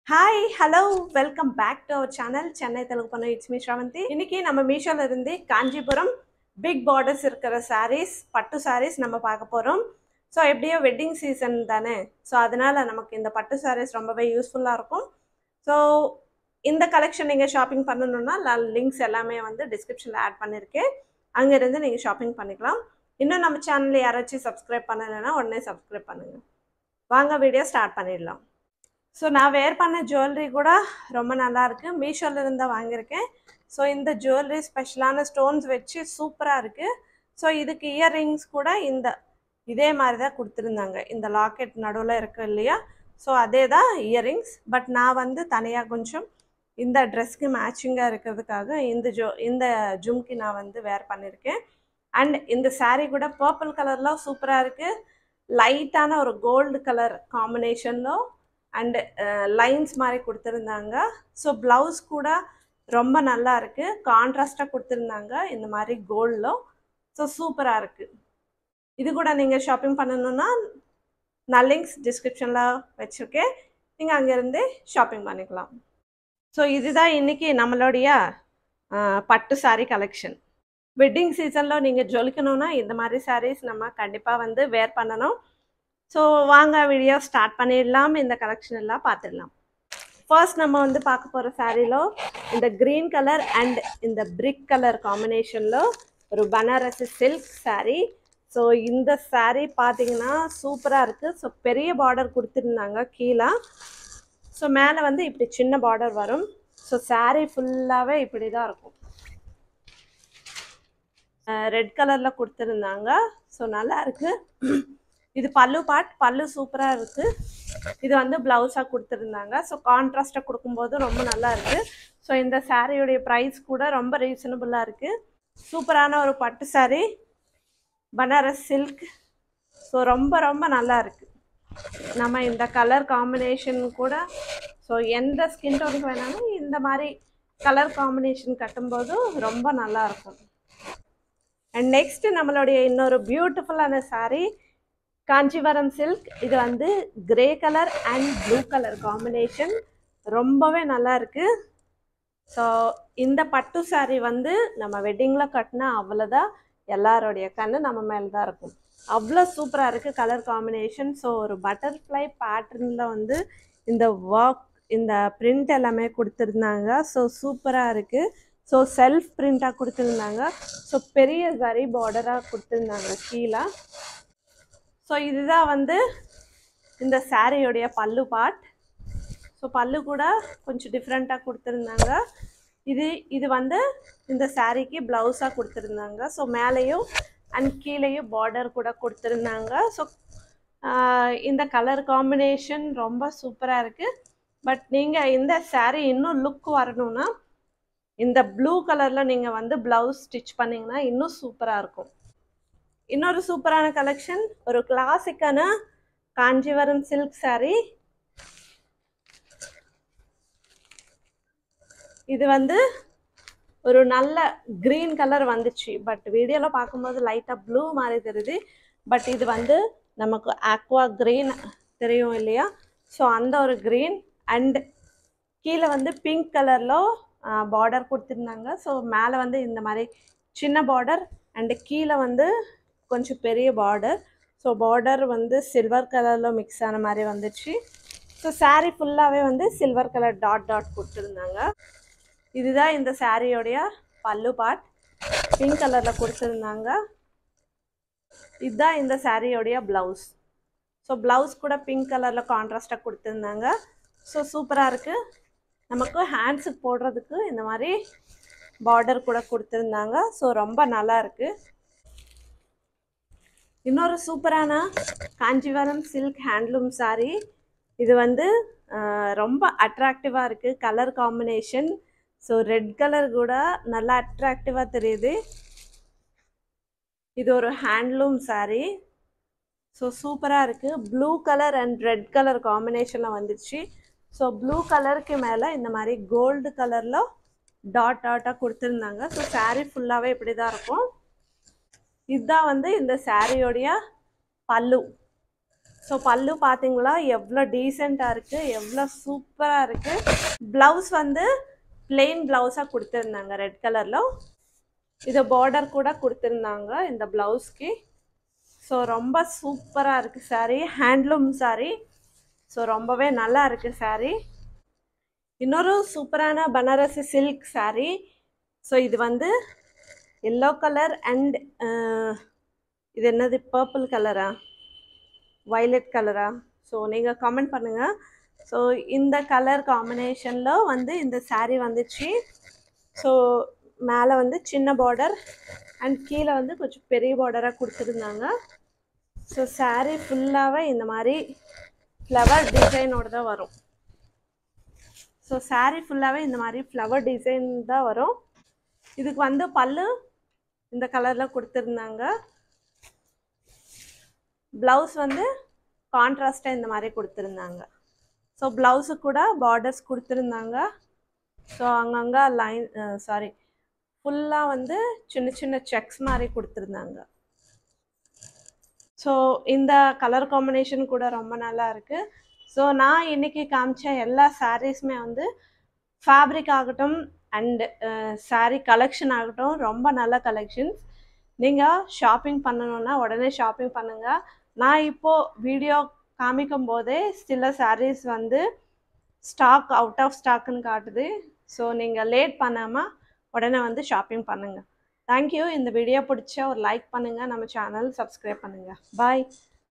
Hi, hello, welcome back to our channel Chennai Telugu Pannu. It's me Shravanti. இன்னைக்கு நம்ம மீஷோல இருந்து Kanchipuram big borders இருக்கிற sarees, பட்டு sarees நம்ம பார்க்க போறோம். ஸோ எப்படியோ வெட்டிங் சீசன் தானே, ஸோ அதனால நமக்கு இந்த பட்டு sarees ரொம்பவே யூஸ்ஃபுல்லாக இருக்கும். ஸோ இந்த கலெக்ஷன் நீங்கள் ஷாப்பிங் பண்ணணும்னா லிங்க்ஸ் எல்லாமே வந்து டிஸ்கிரிப்ஷனில் ஆட் பண்ணியிருக்கேன். அங்கேருந்து நீங்கள் ஷாப்பிங் பண்ணிக்கலாம். இன்னும் நம்ம சேனலில் யாராச்சும் சப்ஸ்கிரைப் பண்ணலைன்னா உடனே சப்ஸ்கிரைப் பண்ணுங்கள். வாங்க வீடியோ ஸ்டார்ட் பண்ணிடலாம். ஸோ நான் வேர் பண்ண ஜுவல்லரி கூட ரொம்ப நல்லாயிருக்கு. மீஷோலேருந்து தான் வாங்கியிருக்கேன். ஸோ இந்த ஜுவல்லரி ஸ்பெஷலான ஸ்டோன்ஸ் வச்சு சூப்பராக இருக்குது. ஸோ இதுக்கு இயர்ரிங்ஸ் கூட இதே மாதிரி தான் கொடுத்துருந்தாங்க. இந்த லாக்கெட் நடுவில் இருக்கு இல்லையா, ஸோ அதே தான் இயர்ரிங்ஸ். பட் நான் வந்து தனியாக கொஞ்சம் இந்த ட்ரெஸ்க்கு மேட்சிங்காக இருக்கிறதுக்காக இந்த ஜும்கி நான் வந்து வேர் பண்ணியிருக்கேன். அண்ட் இந்த சாரீ கூட பர்பிள் கலர்லாம் சூப்பராக இருக்குது. லைட்டான ஒரு கோல்டு கலர் காம்பினேஷனில் அண்டு லைன்ஸ் மாதிரி கொடுத்துருந்தாங்க. ஸோ ப்ளவுஸ் கூட ரொம்ப நல்லா இருக்குது, கான்ட்ராஸ்டாக கொடுத்துருந்தாங்க இந்த மாதிரி கோல்டில். ஸோ சூப்பராக இருக்குது. இது கூட நீங்கள் ஷாப்பிங் பண்ணணுன்னா நான் லிங்க்ஸ் டிஸ்கிரிப்ஷனில் வச்சுருக்கேன், நீங்கள் அங்கேருந்து ஷாப்பிங் பண்ணிக்கலாம். ஸோ இதுதான் இன்றைக்கி நம்மளுடைய பட்டு சாரீ கலெக்ஷன். வெட்டிங் சீசனில் நீங்கள் ஜொலிக்கணுன்னா இந்த மாதிரி சாரீஸ் நம்ம கண்டிப்பாக வந்து வேர் பண்ணணும். ஸோ வாங்க வீடியோ ஸ்டார்ட் பண்ணிடலாம். இந்த கலெக்ஷன் எல்லாம் பார்த்துடலாம். ஃபர்ஸ்ட் நம்ம வந்து பார்க்க போகிற சாரியில் இந்த க்ரீன் கலர் அண்ட் இந்த பிரிக் கலர் காம்பினேஷனில் ஒரு பனாரசி சில்க் சாரீ. ஸோ இந்த சாரீ பார்த்தீங்கன்னா சூப்பராக இருக்குது. ஸோ பெரிய பார்டர் கொடுத்துருந்தாங்க கீழே. ஸோ மேலே வந்து இப்படி சின்ன பார்டர் வரும். ஸோ சாரீ ஃபுல்லாகவே இப்படி தான் இருக்கும். ரெட் கலரில் கொடுத்துருந்தாங்க. ஸோ நல்லா இருக்குது. இது பல்லு பார்ட், பல்லு சூப்பராக இருக்குது. இது வந்து ப்ளவுஸாக கொடுத்துருந்தாங்க. ஸோ கான்ட்ராஸ்டாக கொடுக்கும்போது ரொம்ப நல்லா இருக்குது. ஸோ இந்த சாரியுடைய ப்ரைஸ் கூட ரொம்ப ரீசனபுளாக இருக்குது. சூப்பரான ஒரு பட்டு சாரீ, பனாரஸ் சில்க். ஸோ ரொம்ப ரொம்ப நல்லா இருக்குது. நம்ம இந்த கலர் காம்பினேஷன் கூட ஸோ எந்த ஸ்கின் டோனுக்கு வேணாலும் இந்த மாதிரி கலர் காம்பினேஷன் கட்டும்போது ரொம்ப நல்லாயிருக்கும். அண்ட் நெக்ஸ்ட் நம்மளுடைய இன்னொரு பியூட்டிஃபுல்லான சாரீ காஞ்சிபுரம் சில்க். இது வந்து grey colour and blue colour combination ரொம்பவே நல்லா இருக்குது. ஸோ இந்த பட்டு சாரீ வந்து நம்ம வெட்டிங்கில் கட்டினா அவ்வளோதான், எல்லாரோடைய கண்ணு நம்ம மேலே தான் இருக்கும். அவ்வளோ சூப்பராக இருக்குது கலர் காம்பினேஷன். ஸோ ஒரு பட்டர்ஃப்ளை பேட்டர்னில் வந்து இந்த ஒர்க், இந்த பிரிண்ட் எல்லாமே கொடுத்துருந்தாங்க. ஸோ சூப்பராக இருக்குது. ஸோ செல்ஃப் பிரிண்ட்டாக கொடுத்துருந்தாங்க. ஸோ பெரிய சரி பார்டராக கொடுத்துருந்தாங்க கீழே. ஸோ இதுதான் வந்து இந்த சாரியோடைய பல்லு பார்ட். ஸோ பல்லு கூட கொஞ்சம் டிஃப்ரெண்ட்டாக கொடுத்துருந்தாங்க. இது வந்து இந்த சாரீக்கு ப்ளவுஸாக கொடுத்துருந்தாங்க. ஸோ மேலேயும் அண்ட் கீழேயும் பார்டர் கூட கொடுத்துருந்தாங்க. ஸோ இந்த கலர் காம்பினேஷன் ரொம்ப சூப்பராக இருக்குது. பட் நீங்கள் இந்த சாரீ இன்னும் லுக் வரணும்னா இந்த ப்ளூ கலரில் நீங்கள் வந்து ப்ளவுஸ் ஸ்டிச் பண்ணிங்கன்னா இன்னும் சூப்பராக இருக்கும். இன்னொரு சூப்பரான கலெக்ஷன், ஒரு கிளாசிக்கான காஞ்சிபுரம் சில்க் சாரீ. இது வந்து ஒரு நல்ல கிரீன் கலர் வந்துச்சு, பட் வீடியோவில் பார்க்கும்போது லைட்டாக ப்ளூ மாதிரி தெரியுது. பட் இது வந்து நமக்கு ஆக்வா கிரீன் தெரியும் இல்லையா, ஸோ அந்த ஒரு கிரீன் அண்ட் கீழே வந்து பிங்க் கலரில் பார்டர் கொடுத்துருந்தாங்க. ஸோ மேலே வந்து இந்த மாதிரி சின்ன பார்டர் அண்டு கீழே வந்து கொஞ்சம் பெரிய பார்டர். ஸோ பார்டர் வந்து சில்வர் கலரில் மிக்ஸ் ஆன மாதிரி வந்துச்சு. ஸோ சாரீ ஃபுல்லாகவே வந்து சில்வர் கலர் டாட் டாட் கொடுத்துருந்தாங்க. இதுதான் இந்த சாரியோடைய பல்லு பார்ட், பிங்க் கலரில் கொடுத்துருந்தாங்க. இதுதான் இந்த சாரியோடைய ப்ளவுஸ். ஸோ ப்ளவுஸ் கூட பிங்க் கலரில் கான்ட்ராஸ்டாக கொடுத்துருந்தாங்க. ஸோ சூப்பராக இருக்குது. நமக்கு ஹேண்ட்ஸுக்கு போடுறதுக்கு இந்த மாதிரி பார்டர் கூட கொடுத்துருந்தாங்க. ஸோ ரொம்ப நல்லா இருக்குது. இன்னொரு சூப்பரான காஞ்சிபுரம் சில்க் ஹேண்ட்லூம் சாரீ. இது வந்து ரொம்ப அட்ராக்டிவாக இருக்குது colour combination. So red colour கூட நல்லா அட்ராக்டிவாக தெரியுது. இது ஒரு ஹேண்ட்லூம் சாரீ. ஸோ சூப்பராக இருக்குது. Blue colour and red colour காம்பினேஷனில் வந்துடுச்சு. ஸோ ப்ளூ கலருக்கு மேலே இந்த மாதிரி கோல்டு கலரில் டாட் டாட்டாக கொடுத்துருந்தாங்க. ஸோ சாரீ ஃபுல்லாகவே இப்படி தான் இருக்கும். இதுதான் வந்து இந்த சாரியோடைய பல்லு. ஸோ பல்லு பார்த்தீங்களா எவ்வளோ டீசெண்டாக இருக்குது, எவ்வளோ சூப்பராக இருக்குது. ப்ளவுஸ் வந்து பிளெயின் ப்ளவுஸாக கொடுத்துருந்தாங்க ரெட் கலரில். இது பார்டர் கூட கொடுத்துருந்தாங்க இந்த ப்ளவுஸ்க்கு. ஸோ ரொம்ப சூப்பராக இருக்குது saree, ஹேண்ட்லூம் saree. ஸோ ரொம்பவே நல்லா இருக்குது saree. இன்னொரு சூப்பரான பனாரசி சில்க் saree. ஸோ இது வந்து எல்லோ கலர் அண்ட் இது என்னது பர்பிள் கலரா வயலட் கலரா? ஸோ நீங்கள் கமெண்ட் பண்ணுங்கள். ஸோ இந்த கலர் காம்பினேஷனில் வந்து இந்த saree வந்துச்சு. ஸோ மேலே வந்து சின்ன பார்டர் அண்ட் கீழே வந்து கொஞ்சம் பெரிய பார்டராக கொடுத்துருந்தாங்க. ஸோ saree ஃபுல்லாகவே இந்த மாதிரி ஃப்ளவர் டிசைனோடு தான் வரும். ஸோ saree ஃபுல்லாகவே இந்த மாதிரி ஃப்ளவர் டிசைன் தான் வரும். இதுக்கு வந்து பல்லு இந்த கலரில் கொடுத்துருந்தாங்க. ப்ளவுஸ் வந்து கான்ட்ராஸ்டாக இந்த மாதிரி கொடுத்துருந்தாங்க. ஸோ ப்ளவுஸு கூட பார்டர்ஸ் கொடுத்துருந்தாங்க. ஸோ அங்கங்கே லைன் ஃபுல்லாக வந்து சின்ன சின்ன செக்ஸ் மாதிரி கொடுத்துருந்தாங்க. ஸோ இந்த கலர் காம்பினேஷன் கூட ரொம்ப நல்லா இருக்குது. ஸோ நான் இன்றைக்கி காமிச்ச எல்லா சாரீஸுமே வந்து ஃபேப்ரிக் ஆகட்டும் அண்டு saree கலெக்ஷன் ஆகட்டும் ரொம்ப நல்ல கலெக்ஷன்ஸ். நீங்கள் ஷாப்பிங் பண்ணணுன்னா உடனே ஷாப்பிங் பண்ணுங்கள். நான் இப்போது வீடியோ காமிக்கும் போதே சில sarees வந்து ஸ்டாக் அவுட் ஆஃப் ஸ்டாக்குன்னு காட்டுது. ஸோ நீங்கள் லேட் பண்ணாமல் உடனே வந்து ஷாப்பிங் பண்ணுங்கள். தேங்க்யூ. இந்த வீடியோ பிடிச்சா ஒரு லைக் பண்ணுங்கள், நம்ம சேனல் சப்ஸ்கிரைப் பண்ணுங்கள். பாய்.